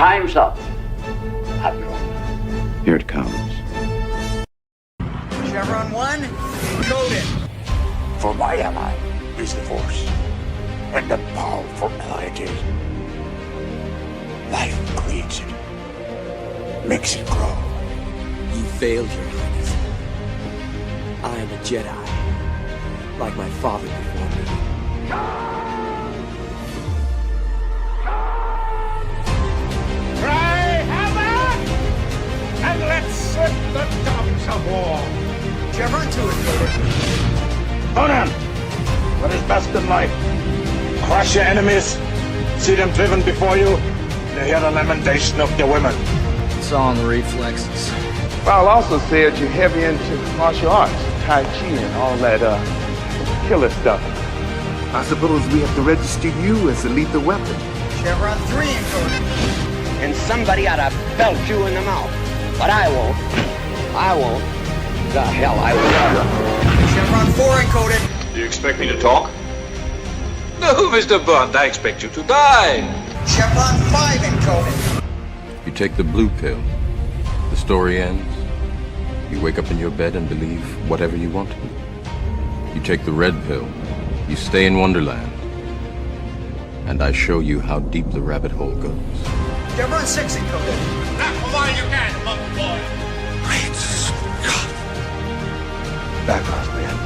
Time's up, Admiral. Here it comes. Chevron 1, loaded. For my ally is the Force, and the powerful ally it is. Life creates it, makes it grow. You failed, Your Highness. I am a Jedi, like my father before me. Cry hammer, and let's set the tongues of war. Chevron 2 is loaded. Conan, what is best in life? Crush your enemies, see them driven before you, and hear the lamentation of their women. It's all in the reflexes. Paul also said you're heavy into martial arts, Tai Chi and all that killer stuff. I suppose we have to register you as a lethal weapon. Chevron 3 encoded. And somebody ought to belt you in the mouth. But I won't. I won't. The hell I will. Chevron 4 encoded. Do you expect me to talk? No, Mr. Bond, I expect you to die. Chevron 5 encoded. You take the blue pill. The story ends. You wake up in your bed and believe whatever you want to. You take the red pill. You stay in Wonderland. And I show you how deep the rabbit hole goes. Chevron 6 encoded. Now, come on, you can, monkey boy. Great Scott. Back off, man.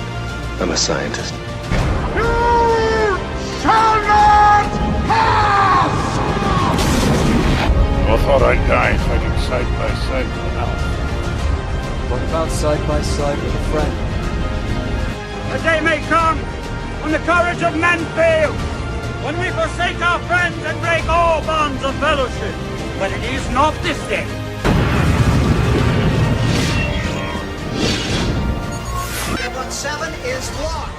I'm a scientist. You shall not pass! I thought I'd die fighting side by side with an elf. What about side by side with a friend? A day may come when the courage of men fails, when we forsake our friends and break all bonds of fellowship. But it is not this day. Chevron 7 is locked.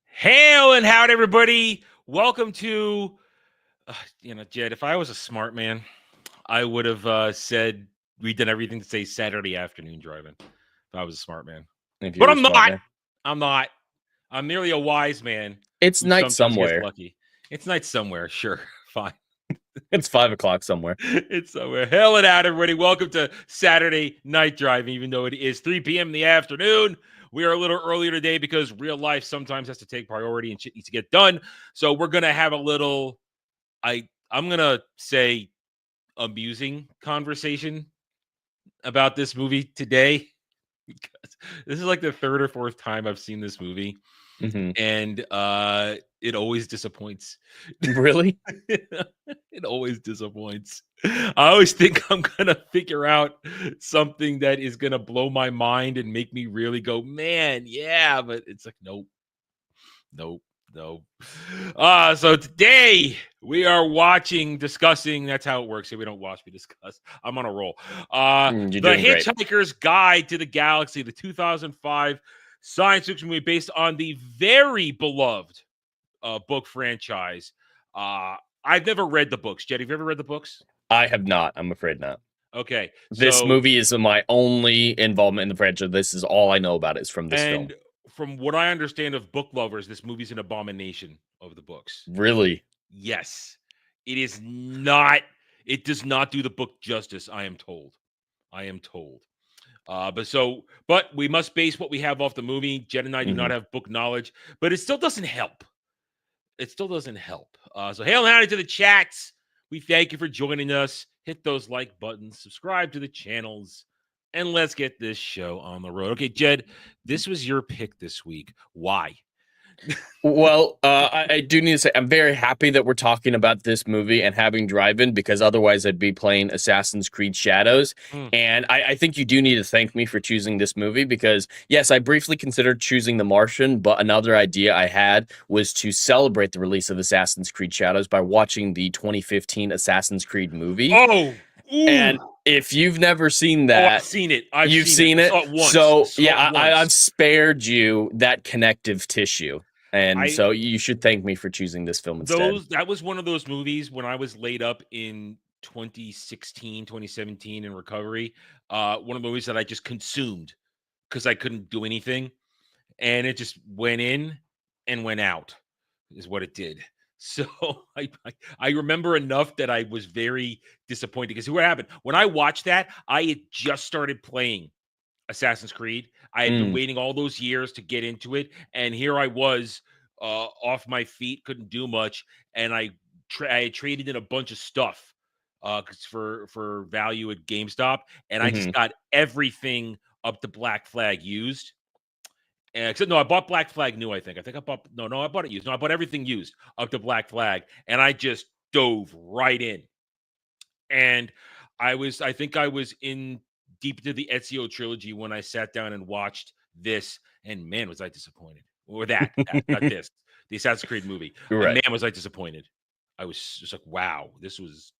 Hail and howdy, everybody. Welcome to, Jed, if I was a smart man, I would have said we did everything to say Saturday afternoon driving. If I was a smart man. But I'm not. Man. I'm not. I'm merely a wise man. It's night somewhere. Lucky. It's night somewhere. Sure. Fine. It's 5 o'clock somewhere. It's somewhere. Hail and howdy, everybody. Welcome to Saturday night driving, even though it is 3 p.m. in the afternoon. We are a little earlier today because real life sometimes has to take priority and shit needs to get done. So we're going to have a little, I'm going to say, amusing conversation about this movie today. Because this is like the third or fourth time I've seen this movie. Mm-hmm. And it always disappoints. Really? It always disappoints. I always think I'm going to figure out something that is going to blow my mind and make me really go, man, yeah. But it's like, nope. So today we are discussing. That's how it works. Here we don't watch, we discuss. I'm on a roll. The Hitchhiker's Guide to the Galaxy, the 2005 science fiction movie based on the very beloved book franchise. I've never read the books. Jed, have you ever read the books? I have not. I'm afraid not. Okay. This movie is my only involvement in the franchise. This is all I know about it is from this film. From what I understand of book lovers, this movie's an abomination of the books. Really? Yes. It is not. It does not do the book justice, I am told. But we must base what we have off the movie. Jed and I do not have book knowledge, but it still doesn't help. So hail and howdy to the chats. We thank you for joining us. Hit those like buttons, subscribe to the channels, and let's get this show on the road. Okay, Jed, this was your pick this week. Why? Well, I do need to say I'm very happy that we're talking about this movie and having drive-in, because otherwise I'd be playing Assassin's Creed Shadows. And I think you do need to thank me for choosing this movie, because yes, I briefly considered choosing The Martian, but another idea I had was to celebrate the release of Assassin's Creed Shadows by watching the 2015 Assassin's Creed movie. Oh, ooh. And if you've never seen that, I've seen it. You've seen it. I saw it once. So yeah, I've spared you that connective tissue. And so you should thank me for choosing this film instead. That was one of those movies when I was laid up in 2016, 2017 in recovery. One of the movies that I just consumed because I couldn't do anything, and it just went in and went out, is what it did. So I remember enough that I was very disappointed because what happened when I watched that, I had just started playing Assassin's Creed. I had been waiting all those years to get into it, and here I was off my feet, couldn't do much, and I had traded in a bunch of stuff for value at GameStop, and I just got everything up to Black Flag used. Except no, I bought Black Flag new. I think I bought I bought it used. No, I bought everything used up to Black Flag, and I just dove right in. And I think I was in deep into the Ezio trilogy when I sat down and watched this, and man, was I disappointed. Or not this, the Assassin's Creed movie. Right. Man, was I disappointed. I was just like, wow, this was.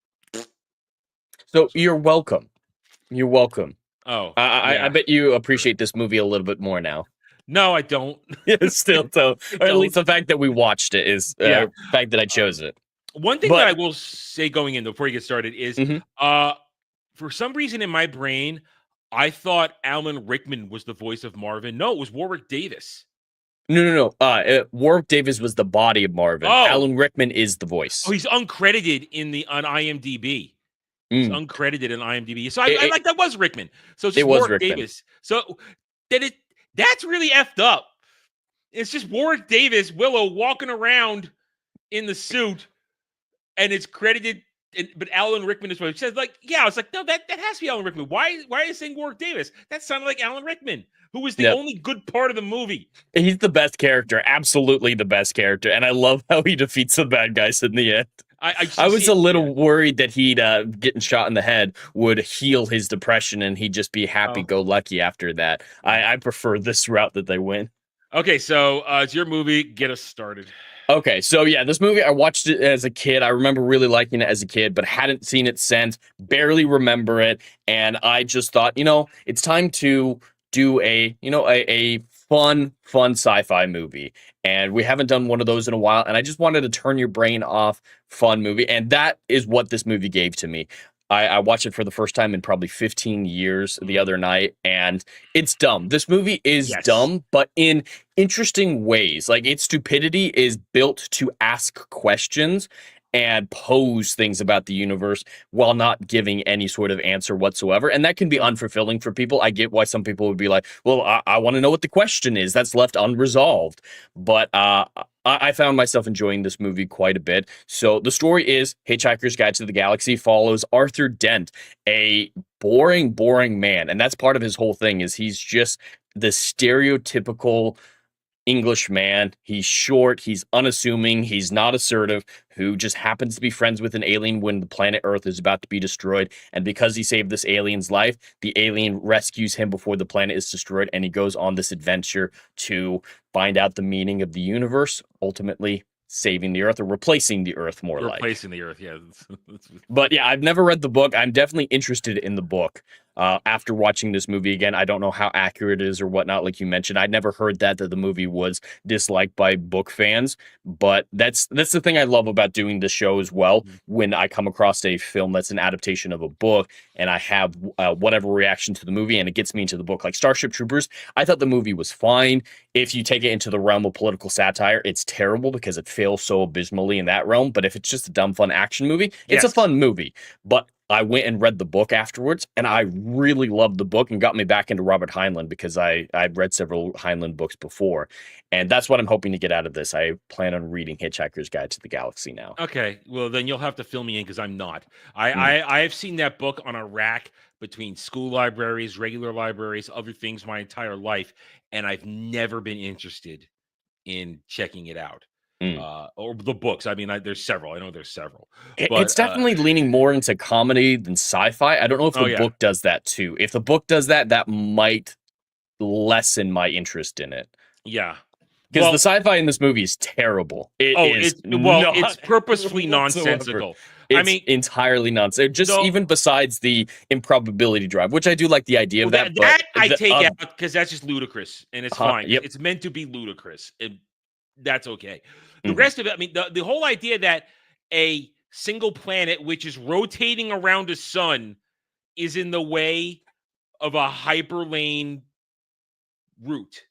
So you're welcome. You're welcome. Oh, I bet you appreciate this movie a little bit more now. No, I don't. Still, so or at least the fact that we watched it is the fact that I chose it. One thing that I will say going in before you get started is, for some reason in my brain, I thought Alan Rickman was the voice of Marvin. No, it was Warwick Davis. No. Warwick Davis was the body of Marvin. Oh. Alan Rickman is the voice. Oh, he's uncredited on IMDb. He's uncredited in IMDb. So I like that was Rickman. So it's just Warwick Davis. So that's really effed up. It's just Warwick Davis, Willow, walking around in the suit, and it's credited, but Alan Rickman is what it says. Like, yeah, I was like, no, that has to be Alan Rickman. Why are you saying Warwick Davis? That sounded like Alan Rickman, who was the only good part of the movie. He's the best character, absolutely the best character, and I love how he defeats the bad guys in the end. I was a little worried that he'd getting shot in the head would heal his depression and he'd just be happy-go-lucky after that. I prefer this route that they went. Okay, so it's your movie. Get us started. Okay, so yeah, this movie, I watched it as a kid. I remember really liking it as a kid, but hadn't seen it since, barely remember it, and I just thought, it's time to do a fun sci-fi movie. And we haven't done one of those in a while, and I just wanted to turn your brain off fun movie, and that is what this movie gave to me. I watched it for the first time in probably 15 years the other night, and it's dumb. This movie is dumb, but in interesting ways. Like, its stupidity is built to ask questions and pose things about the universe while not giving any sort of answer whatsoever. And that can be unfulfilling for people. I get why some people would be like, well, I want to know what the question is. That's left unresolved. But I found myself enjoying this movie quite a bit. So the story is Hitchhiker's Guide to the Galaxy follows Arthur Dent, a boring man. And that's part of his whole thing is he's just the stereotypical English man. He's short, he's unassuming, he's not assertive, who just happens to be friends with an alien when the planet Earth is about to be destroyed. And because he saved this alien's life, the alien rescues him before the planet is destroyed, and he goes on this adventure to find out the meaning of the universe, ultimately saving the Earth, or replacing the Earth, more like. Replacing the Earth, yeah. But yeah, I've never read the book. I'm definitely interested in the book. After watching this movie again, I don't know how accurate it is or whatnot, like you mentioned. I'd never heard that the movie was disliked by book fans, but that's the thing I love about doing this show as well. When I come across a film that's an adaptation of a book and I have whatever reaction to the movie and it gets me into the book, like Starship Troopers, I thought the movie was fine. If you take it into the realm of political satire, it's terrible because it fails so abysmally in that realm. But if it's just a dumb, fun action movie, it's a fun movie. But I went and read the book afterwards, and I really loved the book and got me back into Robert Heinlein because I'd read several Heinlein books before. And that's what I'm hoping to get out of this. I plan on reading Hitchhiker's Guide to the Galaxy now. Okay, well, then you'll have to fill me in because I'm not. I've seen that book on a rack between school libraries, regular libraries, other things my entire life, and I've never been interested in checking it out. Or the books. I mean, there's several. I know there's several. But, it's definitely leaning more into comedy than sci-fi. I don't know if the book does that too. If the book does that, that might lessen my interest in it. Yeah. Because the sci-fi in this movie is terrible. It's purposefully nonsensical. It's entirely nonsense. Just even besides the improbability drive, which I do like the idea of that. That I take out because that's just ludicrous, and it's fine. Yep. It's meant to be ludicrous. That's okay. The rest of it, I mean, the whole idea that a single planet which is rotating around a sun is in the way of a hyperlane route.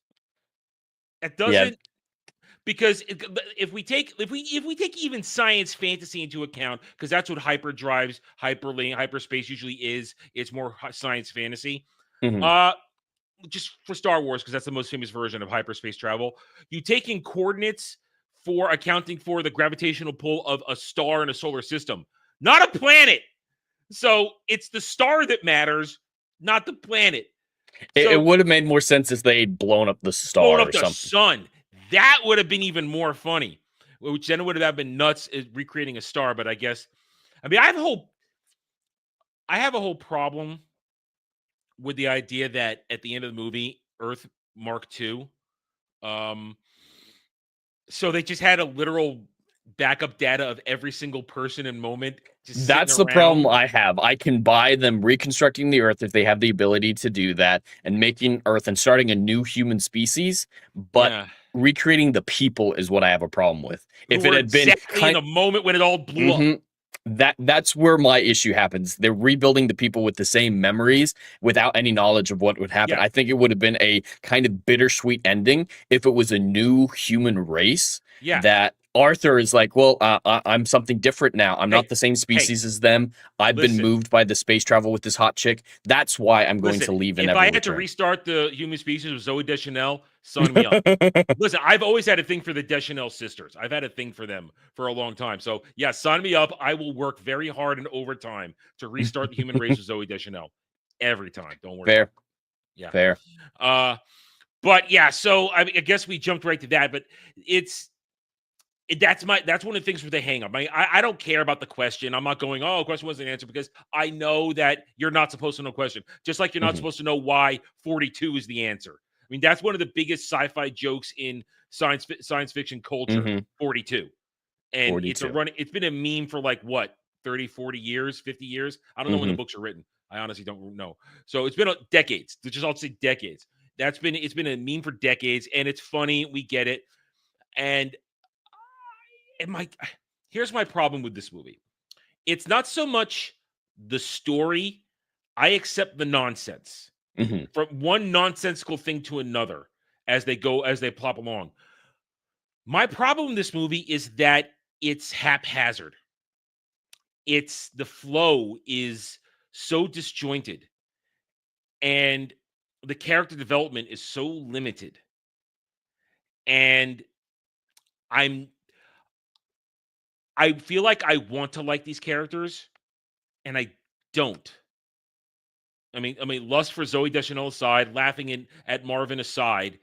It Yeah. doesn't, because if we take even science fantasy into account, because that's what hyperdrives, hyperlink, hyperspace usually is. It's more science fantasy. Mhm. Just for Star Wars, because that's the most famous version of hyperspace travel. You take in coordinates for accounting for the gravitational pull of a star in a solar system, not a planet. So it's the star that matters, not the planet. It would have made more sense if they'd blown up the Blowing star up or the something. sun. That would have been even more funny. Which then would have been nuts recreating a star. But I guess, I mean, I have a whole problem with the idea that at the end of the movie, Earth Mark II. So they just had a literal backup data of every single person and moment. Just That's sitting the problem around. I have. I can buy them reconstructing the Earth if they have the ability to do that and making Earth and starting a new human species, but Yeah. recreating the people is what I have a problem with. If Who it were had been exactly in the moment when it all blew up. that's where my issue happens. They're rebuilding the people with the same memories without any knowledge of what would happen. Yeah. I think it would have been a kind of bittersweet ending if it was a new human race. Yeah. That Arthur is like, well, I'm something different now. I'm Hey, not the same species as them. I've been listen. moved by the space travel with this hot chick. That's why I'm going to leave and if never I had to return. restart the human species with Zoe Deschanel, sign me up. Listen, I've always had a thing for the Deschanel sisters. I've had a thing for them for a long time. So yeah, sign me up. I will work very hard and overtime to restart the human race with Zoe Deschanel every time. Don't worry. Fair. Yeah. Fair. But yeah, so I guess we jumped right to that, but that's one of the things where they hang up. I don't care about the question. I'm not going, oh, question wasn't answered, because I know that you're not supposed to know question. Just like you're not supposed to know why 42 is the answer. I mean, that's one of the biggest sci-fi jokes in science fiction culture, 42. And 42. it's been a meme for like what, 30, 40 years, 50 years? I don't know when the books are written. I honestly don't know. So it's been decades. I'll say decades. It's been a meme for decades, and it's funny. We get it. And here's my problem with this movie. It's not so much the story. I accept the nonsense from one nonsensical thing to another as they plop along. My problem with this movie is that it's haphazard. The flow is so disjointed, and the character development is so limited. And I feel like I want to like these characters, and I don't. I mean, lust for Zoe Deschanel aside, laughing at Marvin aside,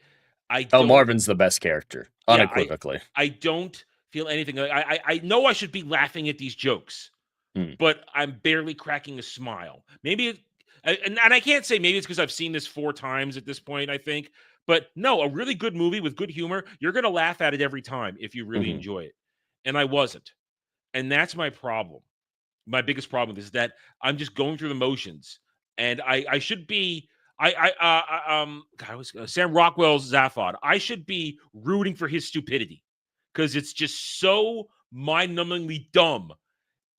Marvin's the best character, unequivocally. I don't feel anything. I know I should be laughing at these jokes, but I'm barely cracking a smile. Maybe, and I can't say maybe it's because I've seen this 4 times at this point, I think. But no, a really good movie with good humor, you're going to laugh at it every time if you really enjoy it. And I wasn't. And that's my problem. My biggest problem is that I'm just going through the motions, and I should be Sam Rockwell's Zaphod. I should be rooting for his stupidity, because it's just so mind-numbingly dumb,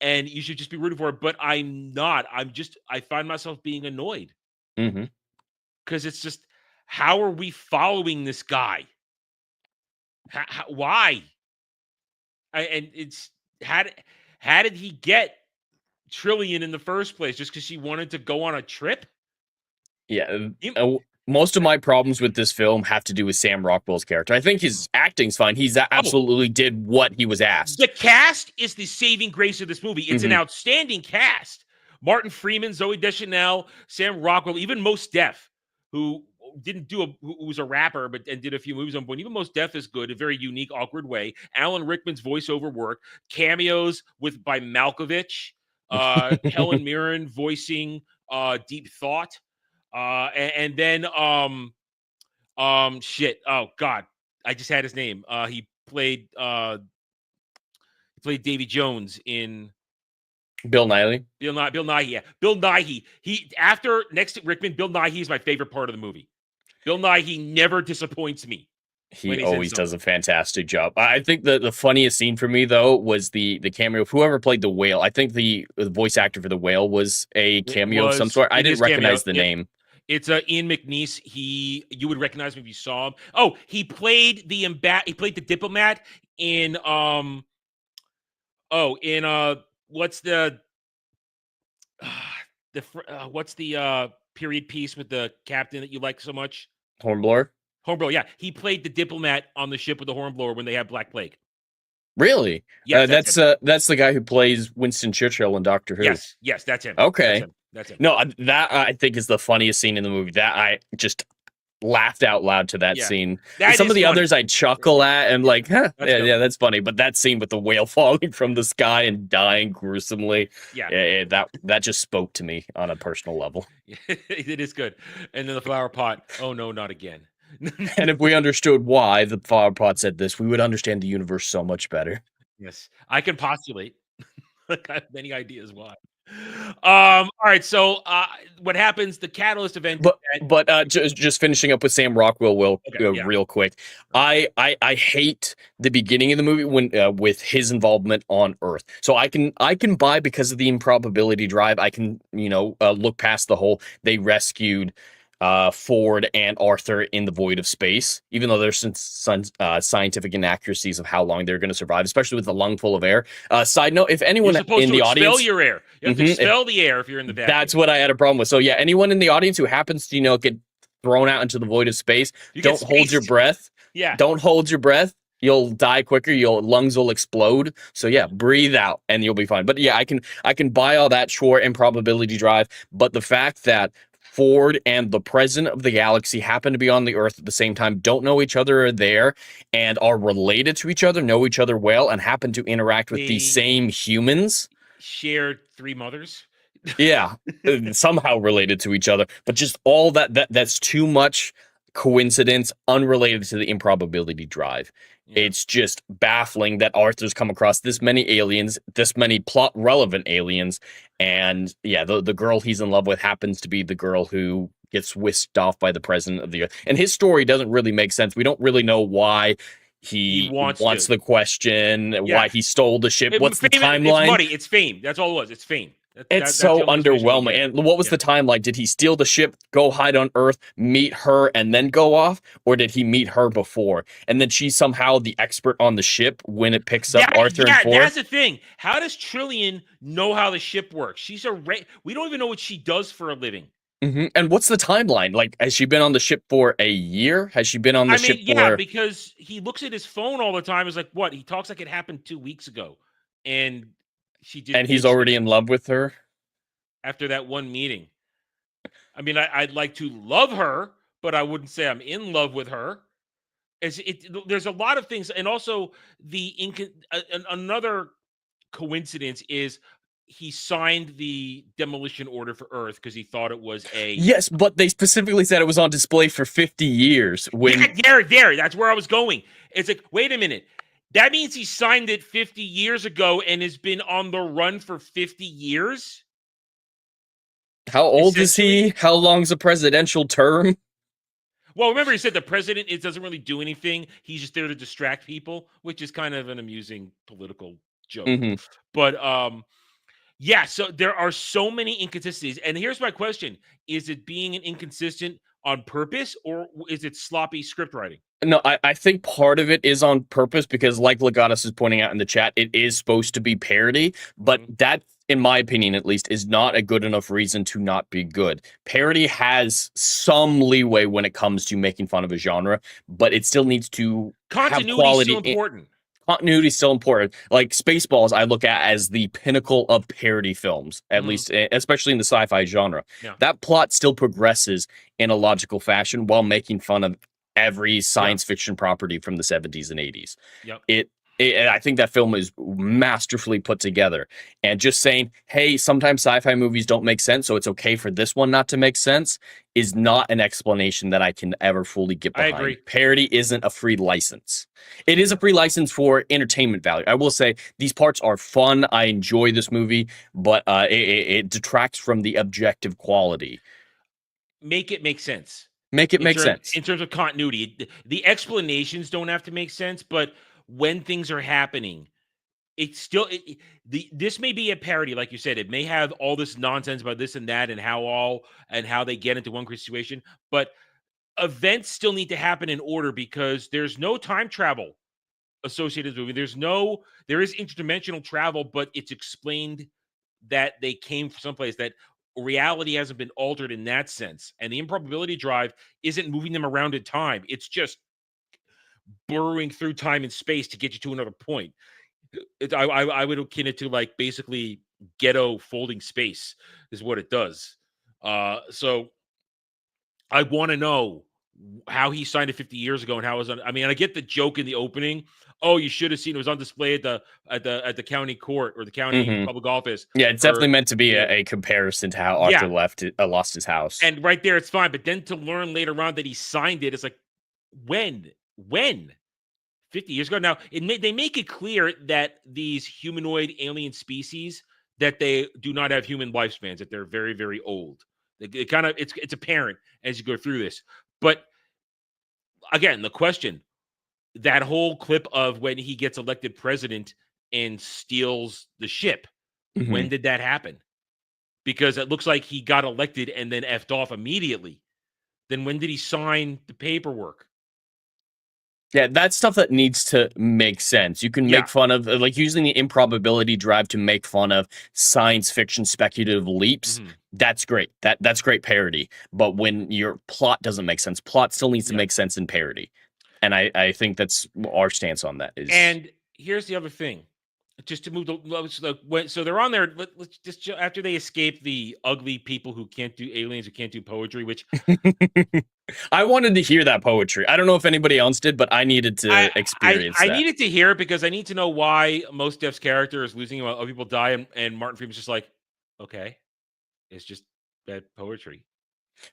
and you should just be rooting for it. But I'm not. I find myself being annoyed because it's just, how are we following this guy? Why? And it's how did he get Trillian in the first place? Just because she wanted to go on a trip? Yeah. Most of my problems with this film have to do with Sam Rockwell's character. I think his acting's fine. He's absolutely did what he was asked. The cast is the saving grace of this movie. It's an outstanding cast. Martin Freeman, Zoe Deschanel, Sam Rockwell, even Mos Def, who was a rapper and did a few movies on point. Even Mos Def is good, a very unique, awkward way. Alan Rickman's voiceover work, cameos by Malkovich, Helen Mirren voicing Deep Thought, and then shit. Oh God, I just had his name. He played Davy Jones in Bill Nighy. Bill Nighy. Yeah. Bill Nighy. Next to Rickman, Bill Nighy is my favorite part of the movie. Bill Nighy never disappoints me. He always does a fantastic job. I think the funniest scene for me, though, was the cameo of whoever played the whale. I think the voice actor for the whale was a cameo of some sort. I didn't recognize the name. It's Ian McNeice. You would recognize him if you saw him. Oh, he played the diplomat in what's the what's the period piece with the captain that you like so much? Hornblower. Hornblower, yeah. He played the diplomat on the ship with the Hornblower when they had Black Plague. Really? Yes, that's the guy who plays Winston Churchill in Doctor Who. Yes, that's him. Okay. That's him. No, that I think is the funniest scene in the movie. That I just laughed out loud to that scene. Some of the others I chuckle at and like, that's funny. But that scene with the whale falling from the sky and dying gruesomely, that just spoke to me on a personal level. It is good. And then the flower pot. Oh no, not again. And if we understood why the flower pot said this, we would understand the universe so much better. Yes, I can postulate. I have many ideas why. All right, so what happens? The catalyst event. But just finishing up with Sam Rockwell, real quick. I hate the beginning of the movie when with his involvement on Earth. So I can buy because of the improbability drive. I can look past the whole they rescued Ford and Arthur in the void of space, even though there's some scientific inaccuracies of how long they're going to survive, especially with a lung full of air. Side note, if anyone in the audience... expel your air. You have to expel the air if you're in the vacuum. That's what I had a problem with. So yeah, anyone in the audience who happens to, get thrown out into the void of space, don't hold your breath. Yeah. Don't hold your breath. You'll die quicker. Your lungs will explode. So yeah, breathe out and you'll be fine. But yeah, I can buy all that, sure, improbability drive. But the fact that Ford and the president of the galaxy happen to be on the Earth at the same time, don't know each other, are there, and are related to each other, know each other well, and happen to interact with these same humans. Shared 3 mothers. Yeah, somehow related to each other. But just all that's too much coincidence, unrelated to the improbability drive. Yeah. It's just baffling that Arthur's come across this many aliens, this many plot-relevant aliens, and yeah, the girl he's in love with happens to be the girl who gets whisked off by the president of the Earth. And his story doesn't really make sense. We don't really know why he wants the question, why he stole the ship, what's the timeline. It's money, it's fame. That's all it was. It's fame. It's so underwhelming. And what was the timeline? Did he steal the ship, go hide on Earth, meet her, and then go off? Or did he meet her before? And then she's somehow the expert on the ship when it picks up Arthur and Ford? That's the thing. How does Trillian know how the ship works? We don't even know what she does for a living. Mm-hmm. And what's the timeline? Like, has she been on the ship for a year? Has she been on the ship for... Yeah, because he looks at his phone all the time. It's like, what? He talks like it happened 2 weeks ago. And... And he's already in love with her? After that one meeting. I mean, I'd like to love her, but I wouldn't say I'm in love with her. There's a lot of things. And also, another coincidence is he signed the demolition order for Earth because he thought it was a... Yes, but they specifically said it was on display for 50 years. There, that's where I was going. It's like, wait a minute. That means he signed it 50 years ago and has been on the run for 50 years? How old is he? How long's a presidential term? Well, remember he said the president doesn't really do anything. He's just there to distract people, which is kind of an amusing political joke. Mm-hmm. But, so there are so many inconsistencies. And here's my question. Is it being an inconsistent on purpose, or is it sloppy script writing? No, I think part of it is on purpose because, like Legatus is pointing out in the chat, it is supposed to be parody, but that, in my opinion at least, is not a good enough reason to not be good. Parody has some leeway when it comes to making fun of a genre, but it still needs to have quality. Continuity is still important. Continuity is still important. Like Spaceballs, I look at as the pinnacle of parody films, at least, especially in the sci-fi genre. Yeah. That plot still progresses in a logical fashion while making fun of every science fiction property from the 70s and 80s. Yep. I think that film is masterfully put together. And just saying, hey, sometimes sci-fi movies don't make sense, so it's okay for this one not to make sense, is not an explanation that I can ever fully get behind. I agree. Parody isn't a free license. It is a free license for entertainment value. I will say these parts are fun. I enjoy this movie, but it detracts from the objective quality. Make it make sense. Make it make sense. In terms of continuity. The explanations don't have to make sense, but when things are happening, it's still this may be a parody, like you said. It may have all this nonsense about this and that and how they get into one situation, but events still need to happen in order because there's no time travel associated with the movie. There is interdimensional travel, but it's explained that they came from someplace that reality hasn't been altered in that sense. And the improbability drive isn't moving them around in time. It's just burrowing through time and space to get you to another point. I would akin it to like basically ghetto folding space is what it does. So I want to know how he signed it 50 years ago and how it was on. I mean, I get the joke in the opening. Oh, you should have seen it was on display at the county court or the county public office. Yeah, it's definitely meant to be a comparison to how Arthur lost his house. And right there, it's fine. But then to learn later on that he signed it, it's like, when? 50 years ago? Now, they make it clear that these humanoid alien species, that they do not have human lifespans, that they're very, very old. It's apparent as you go through this. But again, the question, that whole clip of when he gets elected president and steals the ship, when did that happen? Because it looks like he got elected and then effed off immediately. Then when did he sign the paperwork? Yeah, that's stuff that needs to make sense. You can make fun of, like, using the improbability drive to make fun of science fiction speculative leaps. That's great. That's great parody. But when your plot doesn't make sense, plot still needs to make sense in parody. And I think that's our stance on that. And here's the other thing. Just to move so they're on there. Let's just after they escape the ugly people who can't do aliens, who can't do poetry, which I wanted to hear that poetry. I don't know if anybody else did, but I needed to experience that. I needed to hear it because I need to know why Mos Def's character is losing while other people die, and Martin Freeman's just like, okay, it's just bad poetry.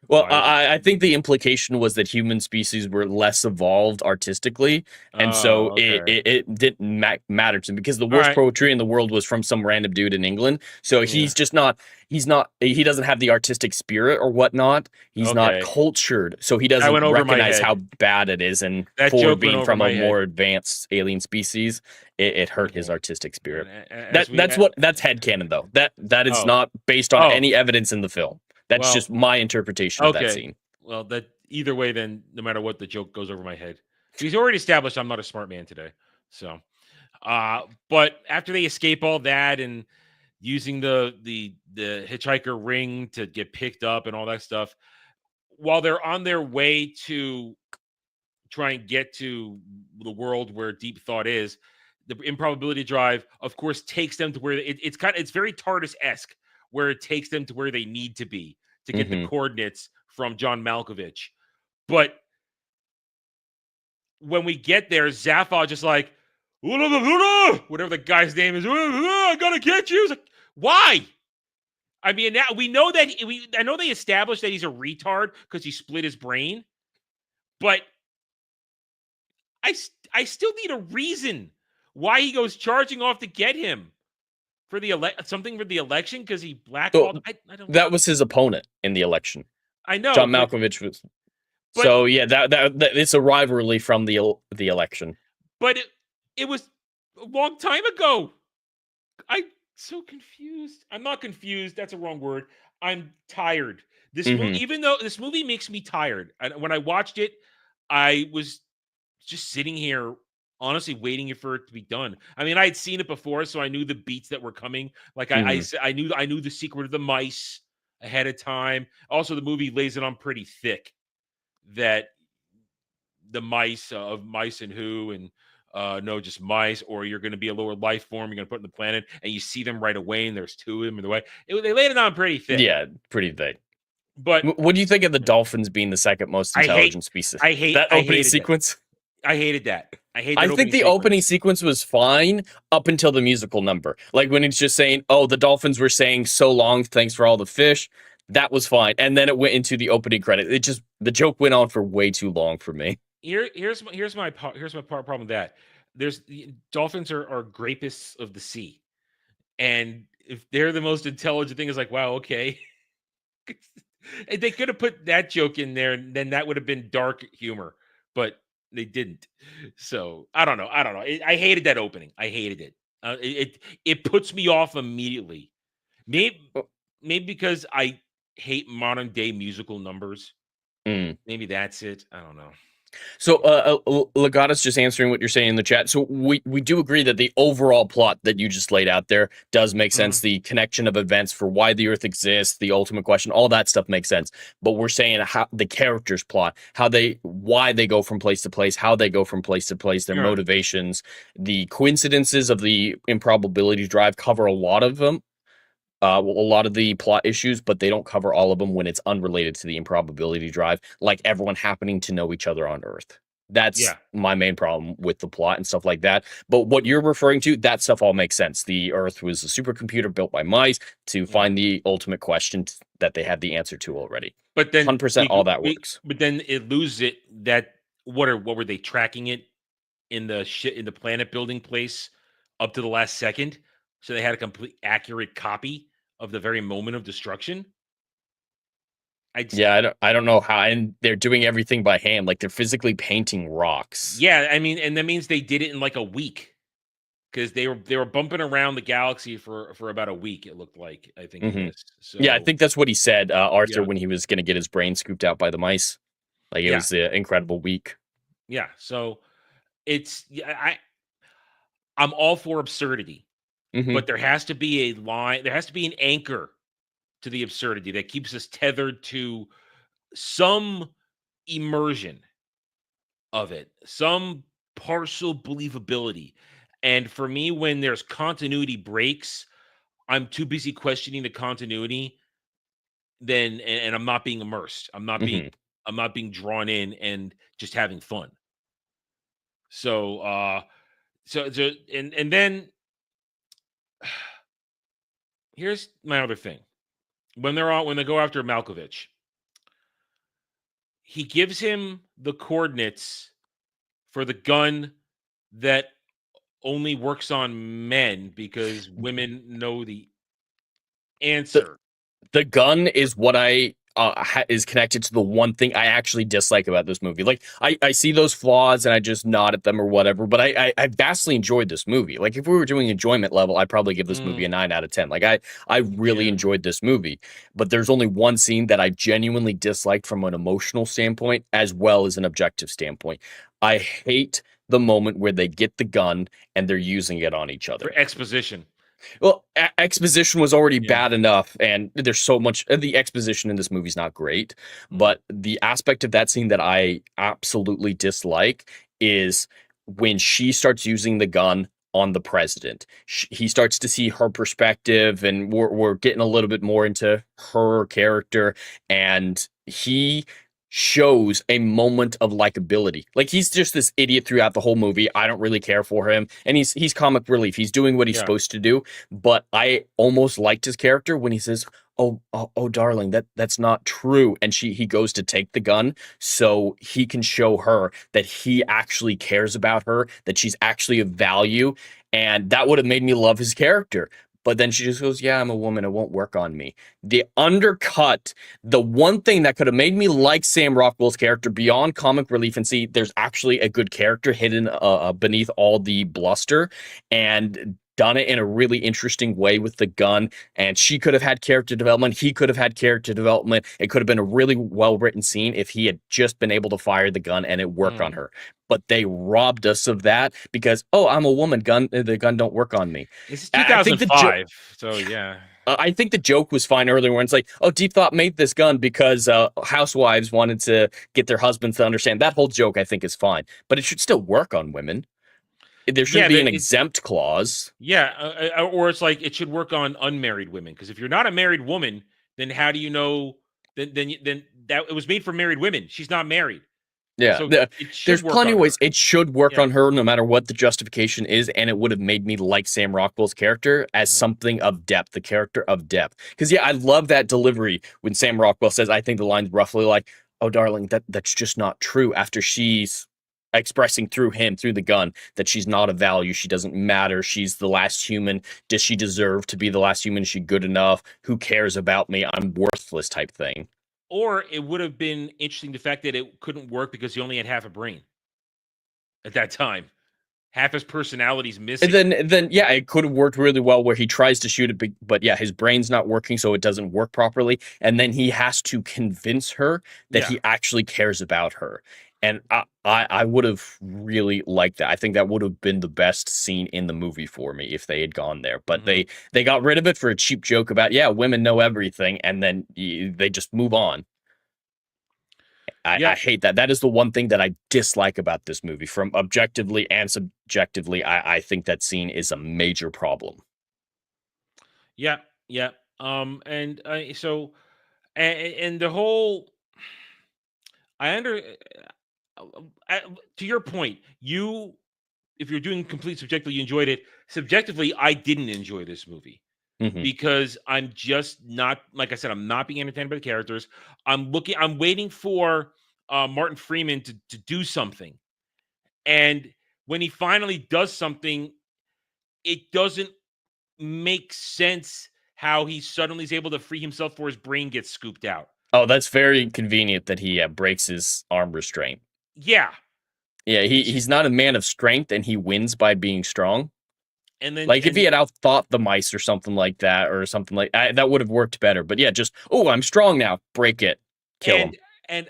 Well, I think the implication was that human species were less evolved artistically, and so it didn't matter to him because the worst poetry in the world was from some random dude in England. So he's just not. He doesn't have the artistic spirit or whatnot. He's not cultured, so he doesn't recognize how bad it is. And for being from a more advanced alien species, it hurt his artistic spirit. That's headcanon though. That is not based on any evidence in the film. That's just my interpretation of that scene. Well, that either way, then no matter what, the joke goes over my head. He's already established I'm not a smart man today. So, but after they escape all that and using the hitchhiker ring to get picked up and all that stuff, while they're on their way to try and get to the world where deep thought is, the improbability drive, of course, takes them to where it's very TARDIS-esque, where it takes them to where they need to be to get the coordinates from John Malkovich. But when we get there, Zaphod just like, whatever the guy's name is, I gotta get you. Like, why? I mean, now we know that I know they established that he's a retard because he split his brain, but I still need a reason why he goes charging off to get him. For the something for the election because he blackballed. I don't know. That was his opponent in the election. I know John Malkovich was. So yeah, that it's a rivalry from the election. But it was a long time ago. I'm so confused. I'm not confused. That's a wrong word. I'm tired. This movie, even though this movie makes me tired. When I watched it, I was just sitting here. Honestly, waiting for it to be done. I mean, I had seen it before, so I knew the beats that were coming. Like I knew the secret of the mice ahead of time. Also, the movie lays it on pretty thick that the mice of Mice and Who and no, just mice, or you're going to be a lower life form. You're going to put in the planet, and you see them right away, and there's two of them in the way. They laid it on pretty thick. Yeah, pretty thick. But what do you think of the dolphins being the second most intelligent species? I hate that opening sequence. I hated that. I think the opening sequence was fine up until the musical number. Like when it's just saying, oh, the dolphins were saying so long, thanks for all the fish. That was fine. And then it went into the opening credit. The joke went on for way too long for me. Here's my problem with that. Dolphins are grapists of the sea. And if they're the most intelligent thing, is like, wow, okay. They could have put that joke in there, and then that would have been dark humor. But they didn't. So I don't know. I hated that opening. I hated it. It puts me off immediately. Maybe because I hate modern day musical numbers. Maybe that's it. I don't know. So, Legata's just answering what you're saying in the chat. So we do agree that the overall plot that you just laid out there does make sense. The connection of events for why the Earth exists, the ultimate question, all that stuff makes sense. But we're saying how the characters' plot, why they go from place to place, how they go from place to place, their motivations, the coincidences of the improbability drive cover a lot of them. A lot of the plot issues, but they don't cover all of them when it's unrelated to the improbability drive, like everyone happening to know each other on Earth. That's my main problem with the plot and stuff like that. But what you're referring to, that stuff all makes sense. The Earth was a supercomputer built by mice to find the ultimate question that they had the answer to already. But then 100% all that works. But then it loses it that what were they tracking it in the planet building place up to the last second? So they had a complete accurate copy of the very moment of destruction. I don't know how, and they're doing everything by hand, like they're physically painting rocks. Yeah, I mean, and that means they did it in like a week, because they were bumping around the galaxy for about a week. It looked like, I think. So, yeah, I think that's what he said, Arthur, when he was going to get his brain scooped out by the mice. Like it was an incredible week. Yeah, so I'm all for absurdity. But there has to be a line, there has to be an anchor to the absurdity that keeps us tethered to some immersion of it, some partial believability. And for me, when there's continuity breaks, I'm too busy questioning the continuity and I'm not being immersed. I'm not being drawn in and just having fun. So and then here's my other thing. When they go after Malkovich, he gives him the coordinates for the gun that only works on men because women know the answer. The gun is what is connected to the one thing I actually dislike about this movie. Like I see those flaws and I just nod at them or whatever, but I vastly enjoyed this movie. Like if we were doing enjoyment level, I'd probably give this movie a 9 out of 10. Like I really enjoyed this movie, but there's only one scene that I genuinely disliked from an emotional standpoint as well as an objective standpoint. I hate the moment where they get the gun and they're using it on each other. For exposition. Well, exposition was already bad enough, and there's so much. The exposition in this movie is not great, but the aspect of that scene that I absolutely dislike is when she starts using the gun on the president. He starts to see her perspective, and we're getting a little bit more into her character, and he shows a moment of likability. Like he's just this idiot throughout the whole movie. I don't really care for him, and he's comic relief. He's doing what he's supposed to do. But I almost liked his character when he says, "Oh, darling, that's not true." And he goes to take the gun so he can show her that he actually cares about her, that she's actually of value, and that would have made me love his character. But then she just goes, "Yeah, I'm a woman. It won't work on me." The undercut, the one thing that could have made me like Sam Rockwell's character beyond comic relief and see there's actually a good character hidden beneath all the bluster, and done it in a really interesting way with the gun. And she could have had character development. He could have had character development. It could have been a really well-written scene if he had just been able to fire the gun and it worked on her. But they robbed us of that because, I'm a woman, the gun don't work on me. This is 2005, so yeah. I think the joke was fine earlier when it's like, Deep Thought made this gun because housewives wanted to get their husbands to understand. That whole joke, I think, is fine. But it should still work on women. There should be an exempt clause. Yeah, or it's like it should work on unmarried women. Because if you're not a married woman, then how do you know? Then that it was made for married women. She's not married. Yeah, so there's plenty of ways it should work on her, no matter what the justification is, and it would have made me like Sam Rockwell's character as something of depth, the character of depth. Because I love that delivery when Sam Rockwell says, I think the line's roughly like, "Oh, darling, that's just not true," after she's expressing through the gun, that she's not of value, she doesn't matter, she's the last human. Does she deserve to be the last human? Is she good enough? Who cares about me? I'm worthless type thing. Or it would have been interesting the fact that it couldn't work because he only had half a brain at that time. half his personality's missing. And then yeah, it could have worked really well where he tries to shoot it, but yeah, his brain's not working, so it doesn't work properly. And then he has to convince her that he actually cares about her. And I would have really liked that. I think that would have been the best scene in the movie for me if they had gone there. But they got rid of it for a cheap joke about, yeah, women know everything, and then they just move on. I hate that. That is the one thing that I dislike about this movie. From objectively and subjectively, I think that scene is a major problem. Yeah. And the whole, to your point, if you're doing complete subjectively, you enjoyed it. Subjectively, I didn't enjoy this movie. Because I'm just not, like I said, I'm not being entertained by the characters. I'm waiting for Martin Freeman to do something. And when he finally does something, it doesn't make sense how he suddenly is able to free himself before his brain gets scooped out. Oh, that's very convenient that he breaks his arm restraint. Yeah. Yeah, he's not a man of strength, and he wins by being strong. And then, if he had outthought the mice or something like that, that would have worked better. But yeah, just, oh, I'm strong now. Break it. Kill him. And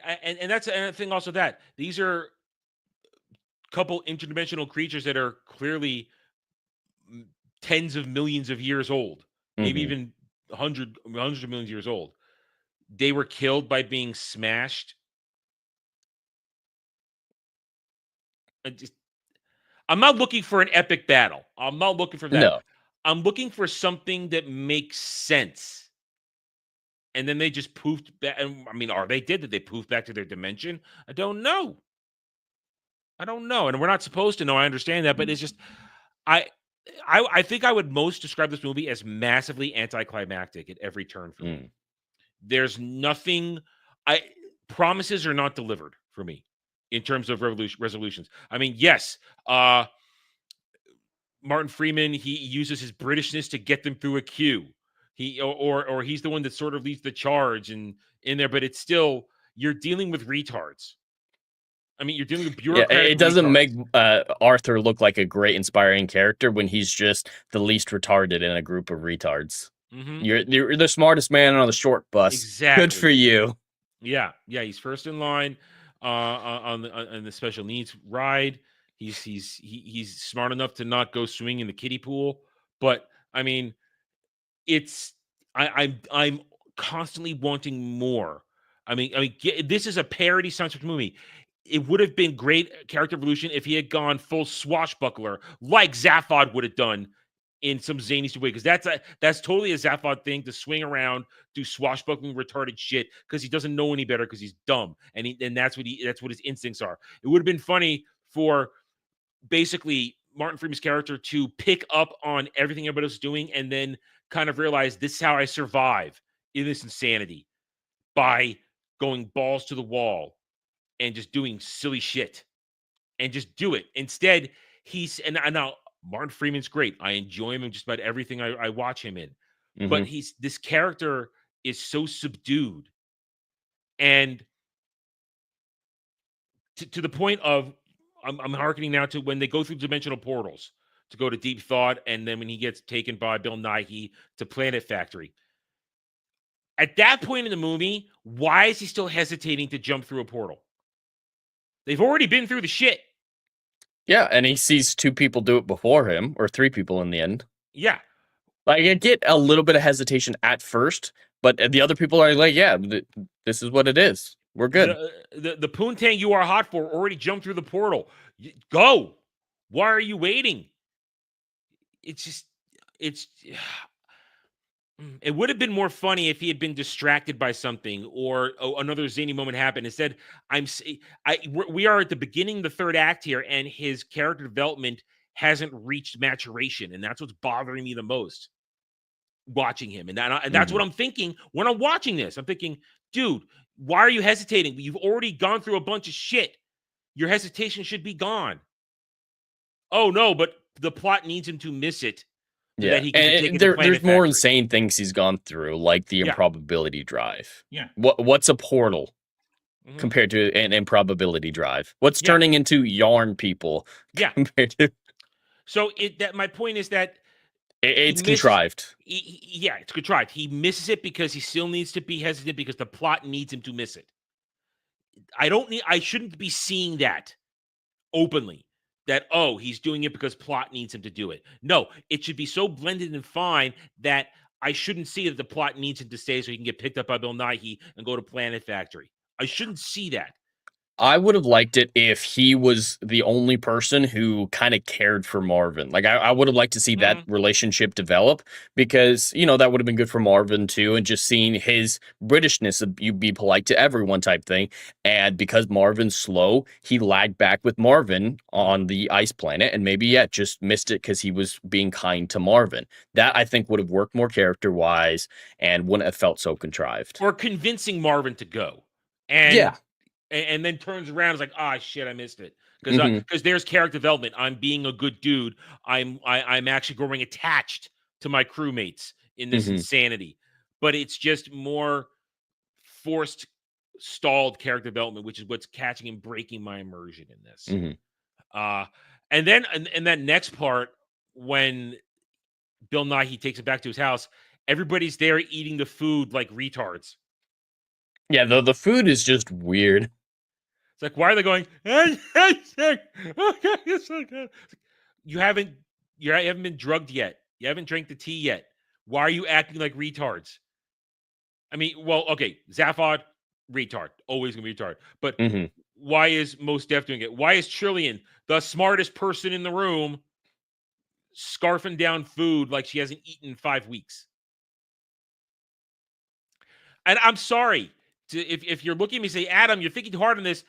that's a thing also, that these are a couple interdimensional creatures that are clearly tens of millions of years old, maybe even hundreds of millions of years old. They were killed by being smashed. I'm not looking for an epic battle. I'm not looking for that. No. I'm looking for something that makes sense. And then they just poofed back. I mean, did they poof back to their dimension? I don't know. And we're not supposed to know. I understand that, but it's just, I think I would most describe this movie as massively anticlimactic at every turn for me. There's nothing. Promises are not delivered for me in terms of resolutions. I mean, yes, Martin Freeman, he uses his Britishness to get them through a queue. Or he's the one that sort of leads the charge in there, but it's still, you're dealing with retards. I mean, you're dealing with bureaucrats. Yeah, it doesn't make Arthur look like a great, inspiring character when he's just the least retarded in a group of retards. You're the smartest man on the short bus. Exactly. Good for you. Yeah, he's first in line on the special needs ride. He's smart enough to not go swimming in the kiddie pool, but I mean, I'm constantly wanting more. I mean, this is a parody science fiction movie. It would have been great character evolution if he had gone full swashbuckler like Zaphod would have done in some zany way, because that's totally a Zaphod thing, to swing around, do swashbuckling retarded shit because he doesn't know any better because he's dumb, and that's what his instincts are. It would have been funny for basically Martin Freeman's character to pick up on everything everybody else is doing and then kind of realize, this is how I survive in this insanity, by going balls to the wall and just doing silly shit and just do it. Instead, now Martin Freeman's great. I enjoy him in just about everything I watch him in. But this character is so subdued, and to the point of, I'm hearkening now to when they go through dimensional portals to go to Deep Thought, and then when he gets taken by Bill Nighy to Planet Factory. At that point in the movie, why is he still hesitating to jump through a portal? They've already been through the shit. Yeah, and he sees two people do it before him, or three people in the end. Yeah. Like, I get a little bit of hesitation at first, but the other people are like, yeah, this is what it is. We're good. The poontang you are hot for already jumped through the portal. Go. Why are you waiting? It would have been more funny if he had been distracted by something, or another zany moment happened. Instead, we are at the beginning of the third act here, and his character development hasn't reached maturation, and that's what's bothering me the most watching him. And that's what I'm thinking when I'm watching this. I'm thinking, dude, why are you hesitating? You've already gone through a bunch of shit. Your hesitation should be gone. Oh no, but the plot needs him to miss it. Yeah, and there's more insane things he's gone through, like the improbability drive. Yeah. What's a portal compared to an improbability drive? What's turning into yarn people compared to... So my point is that it's contrived. Yeah, it's contrived. He misses it because he still needs to be hesitant because the plot needs him to miss it. I shouldn't be seeing that openly. That, oh, he's doing it because plot needs him to do it. No, it should be so blended and fine that I shouldn't see that the plot needs him to stay so he can get picked up by Bill Nighy and go to Planet Factory. I shouldn't see that. I would have liked it if he was the only person who kind of cared for Marvin. Like, I would have liked to see that relationship develop because, you know, that would have been good for Marvin too. And just seeing his Britishness of you be polite to everyone type thing. And because Marvin's slow, he lagged back with Marvin on the ice planet and maybe, just missed it because he was being kind to Marvin. That I think would have worked more character wise and wouldn't have felt so contrived. Or convincing Marvin to go. And then turns around and is like, ah, shit, I missed it. Because there's character development. I'm being a good dude. I'm actually growing attached to my crewmates in this insanity. But it's just more forced, stalled character development, which is what's catching and breaking my immersion in this. And then in that next part, when Bill Nighy takes it back to his house, everybody's there eating the food like retards. Yeah, the food is just weird. It's like, why are they going? You haven't been drugged yet. You haven't drank the tea yet. Why are you acting like retards? I mean, well, okay, Zaphod, retard, always gonna be retard. But why is Mos Def doing it? Why is Trillian, the smartest person in the room, scarfing down food like she hasn't eaten in 5 weeks? And I'm sorry. If you're looking at me and say, Adam, you're thinking hard on this,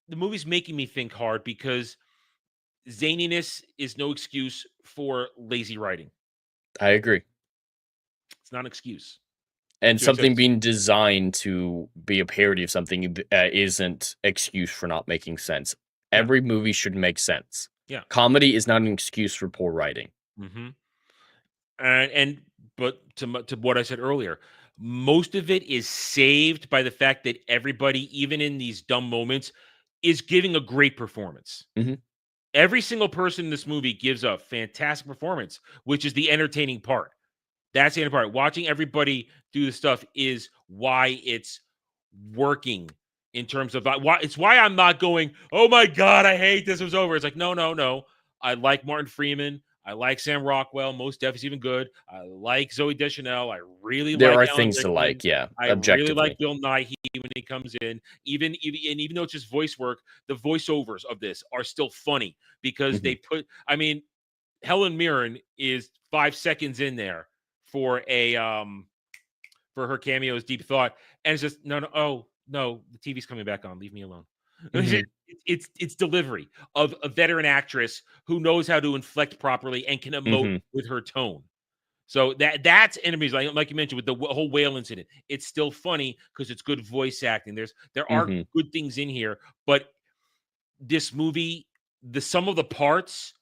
the movie's making me think hard because zaniness is no excuse for lazy writing. I agree. It's not an excuse. And something being designed to be a parody of something isn't excuse for not making sense. Every movie should make sense. Yeah. Comedy is not an excuse for poor writing. But to what I said earlier, most of it is saved by the fact that everybody, even in these dumb moments, is giving a great performance. Every single person in this movie gives a fantastic performance, which is the entertaining part. That's the entertaining part. Watching everybody do the stuff is why it's working in terms of why. It's why I'm not going, oh my God, I hate this. It was over. It's like, no. I like Martin Freeman. I like Sam Rockwell. Most Def is even good. I like Zooey Deschanel. I really there like are things to like, I really like Bill Nighy when he comes in. Even though it's just voice work, the voiceovers of this are still funny because they put. I mean, Helen Mirren is 5 seconds in there for for her cameo as Deep Thought, and it's just no. Oh no, the TV's coming back on. Leave me alone. It's delivery of a veteran actress who knows how to inflect properly and can emote with her tone. So that's enemies like you mentioned with the whole whale incident. It's still funny because it's good voice acting. There are good things in here, but this movie, the sum of the parts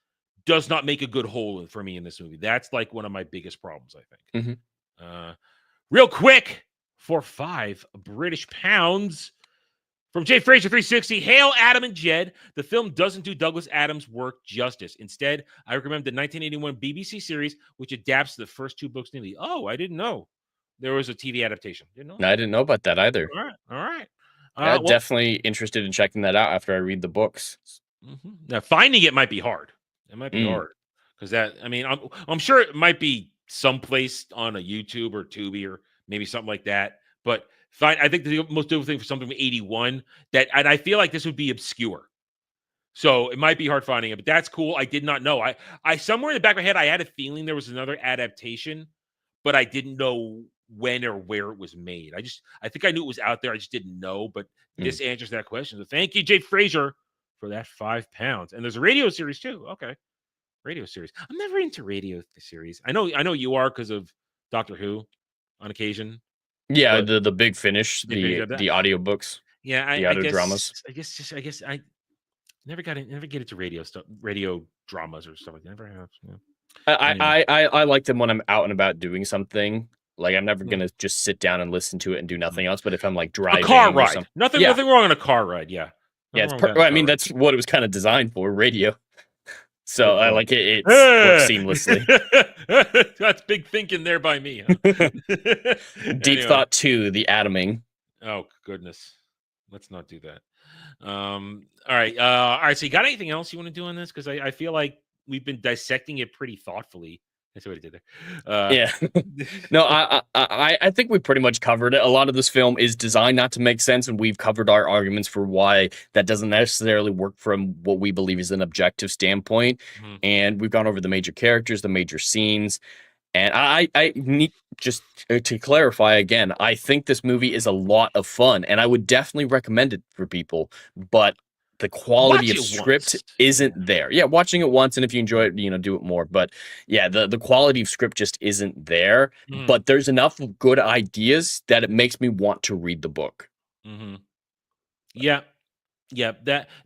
does not make a good whole for me in this movie. That's like one of my biggest problems, I think. Real quick, for £5 from Jay Fraser 360, hail Adam and Jed. The film doesn't do Douglas Adams' work justice. Instead, I recommend the 1981 BBC series, which adapts the first 2 books neatly. Oh, I didn't know there was a TV adaptation. I didn't know about that either. All right. Definitely interested in checking that out after I read the books. Now, finding it might be hard. It might be hard because I'm sure it might be someplace on a YouTube or Tubi or maybe something like that. But I think the most difficult thing for something from 81 and I feel like this would be obscure. So it might be hard finding it, but that's cool. I did not know. I somewhere in the back of my head, I had a feeling there was another adaptation, but I didn't know when or where it was made. I think I knew it was out there. I just didn't know, but this answers that question. So thank you, Jay Fraser, for that £5. And there's a radio series too. Okay. Radio series. I'm never into radio series. I know you are because of Doctor Who on occasion. Yeah, the Big Finish, the audiobooks. Yeah, the audio dramas. I guess I never get into radio stuff, radio dramas or stuff like that. Never have. Yeah. I like them when I'm out and about doing something. Like I'm never gonna just sit down and listen to it and do nothing else. But if I'm like driving, a car ride, nothing wrong on a car ride. Yeah, it's. I mean, that's what it was kind of designed for, radio. So it works seamlessly. That's big thinking there by me. Huh? Deep thought 2, the atoming. Oh goodness, let's not do that. All right. So you got anything else you want to do on this? Because I feel like we've been dissecting it pretty thoughtfully. That's what I did there. Yeah. No, I think we pretty much covered it. A lot of this film is designed not to make sense, and we've covered our arguments for why that doesn't necessarily work from what we believe is an objective standpoint. Mhm. And we've gone over the major characters, the major scenes. And I need just to clarify again, I think this movie is a lot of fun, and I would definitely recommend it for people, but the quality of script isn't there. Yeah, watching it once, and if you enjoy it, do it more. But yeah, the quality of script just isn't there. Mhm. But there's enough good ideas that it makes me want to read the book. Mm-hmm. Yeah.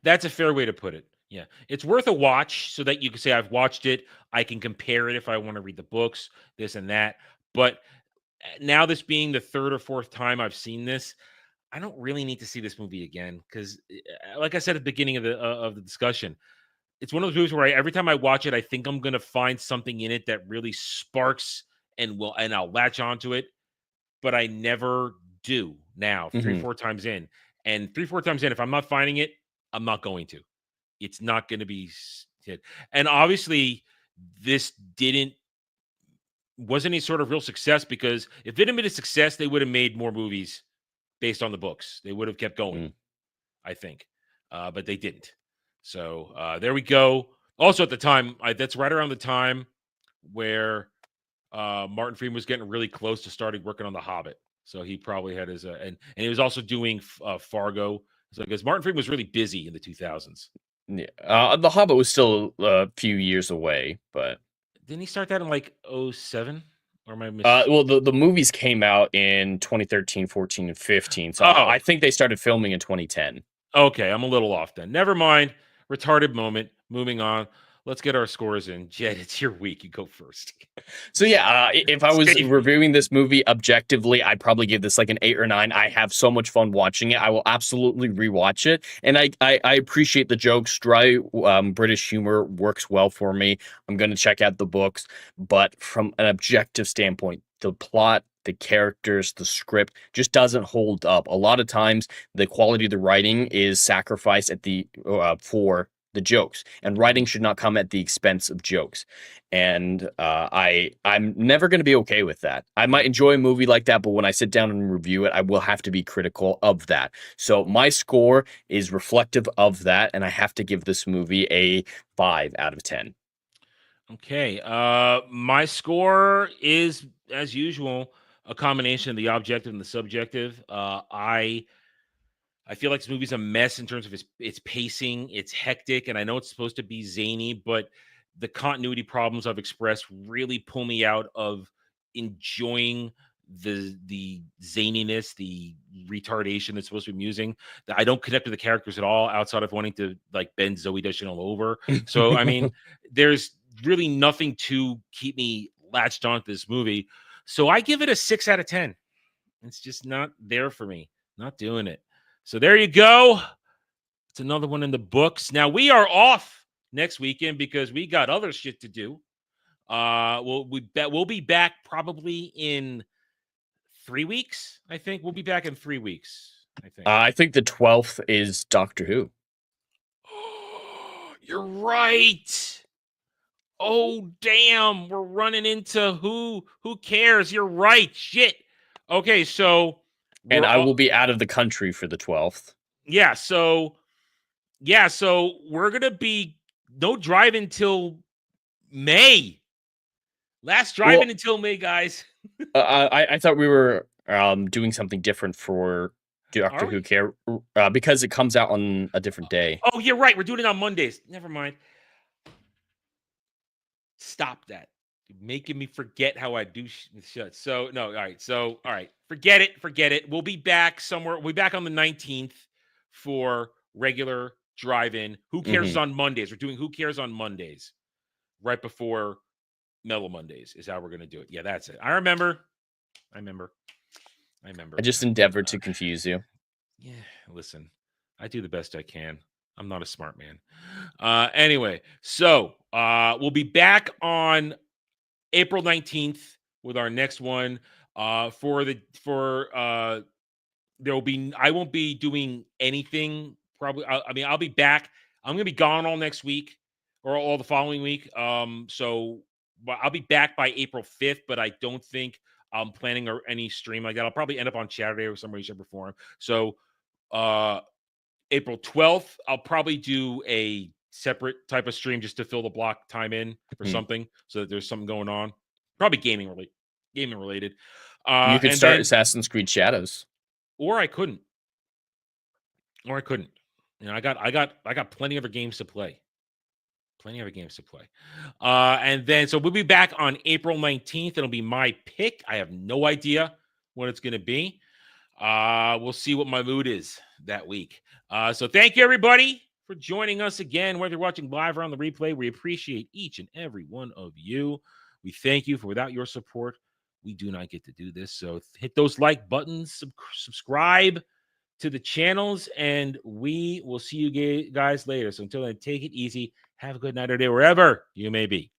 That's a fair way to put it. Yeah, it's worth a watch so that you can say I've watched it. I can compare it if I want to read the books, this and that. But now, this being the third or fourth time I've seen this, I don't really need to see this movie again because, like I said at the beginning of the discussion, it's one of those movies where every time I watch it, I think I'm going to find something in it that really sparks and I'll latch onto it, but I never do. Now, 3-4 times in, and 3-4 times in, if I'm not finding it, I'm not going to. It's not going to be hit. And obviously, this wasn't any sort of real success, because if it had been a success, they would have made more movies based on the books. They would have kept going, I think. But they didn't. So there we go. Also at the time, that's right around the time where Martin Freeman was getting really close to starting working on The Hobbit. So he probably had his, and he was also doing Fargo. So because Martin Freeman was really busy in the 2000s. Yeah, The Hobbit was still a few years away, but didn't he start that in like 2007? Or am I well, the movies came out in 2013, 14, and 15. So I think they started filming in 2010. Okay, I'm a little off then. Never mind. Retarded moment. Moving on. Let's get our scores in. Jed, it's your week. You go first. So yeah, if I was reviewing this movie objectively, I'd probably give this like an 8 or 9. I have so much fun watching it. I will absolutely rewatch it, and I appreciate the jokes. Dry British humor works well for me. I'm going to check out the books, but from an objective standpoint, the plot, the characters, the script just doesn't hold up. A lot of times, the quality of the writing is sacrificed at the for the jokes, and writing should not come at the expense of jokes. And I'm never going to be okay with that. I might enjoy a movie like that, but when I sit down and review it, I will have to be critical of that. So my score is reflective of that, and I have to give this movie a 5 out of 10. Okay. My score is, as usual, a combination of the objective and the subjective. I feel like this movie's a mess in terms of its pacing. It's hectic, and I know it's supposed to be zany, but the continuity problems I've expressed really pull me out of enjoying the zaniness, the retardation that's supposed to be amusing. I don't connect with the characters at all, outside of wanting to like bend Zooey Deschanel over. So I mean, there's really nothing to keep me latched onto this movie. So I give it a 6 out of 10. It's just not there for me. Not doing it. So there you go. It's another one in the books. Now we are off next weekend because we got other shit to do. We'll be back probably in 3 weeks. I think we'll be back in 3 weeks. I think the 12th is Doctor Who. You're right. Oh damn, we're running into Who cares? You're right. Shit. Okay, so. And I will be out of the country for the 12th. Yeah, so we're going to be no driving until May. Last driving until May, guys. I thought we were doing something different for Doctor Who Care because it comes out on a different day. Oh, you're right. We're doing it on Mondays. Never mind. Stop that. You're making me forget how I do shit. So, no, all right. So, all right. Forget it. We'll be back somewhere. We'll be back on the 19th for regular drive-in. Who Cares is on Mondays. We're doing Who Cares on Mondays. Right before Mellow Mondays is how we're going to do it. Yeah, that's it. I remember. I just endeavored to confuse you. Yeah, listen. I do the best I can. I'm not a smart man. Anyway, so we'll be back on April 19th with our next one. There will be, I won't be doing anything probably. I'll be back. I'm going to be gone all next week or all the following week. So but I'll be back by April 5th, but I don't think I'm planning any stream like that. I'll probably end up on Saturday or some way, shape, or form. So April 12th, I'll probably do a separate type of stream just to fill the block time in for something, so that there's something going on. Probably gaming related. You could start Assassin's Creed Shadows, or I couldn't. You know, I got plenty of other games to play. And then so we'll be back on April 19th. It'll be my pick. I have no idea what it's going to be. We'll see what my mood is that week. So thank you, everybody, for joining us again. Whether you're watching live or on the replay, we appreciate each and every one of you. We thank you. Without your support, we do not get to do this. So hit those like buttons, subscribe to the channels, and we will see you guys later. So until then, take it easy. Have a good night or day wherever you may be.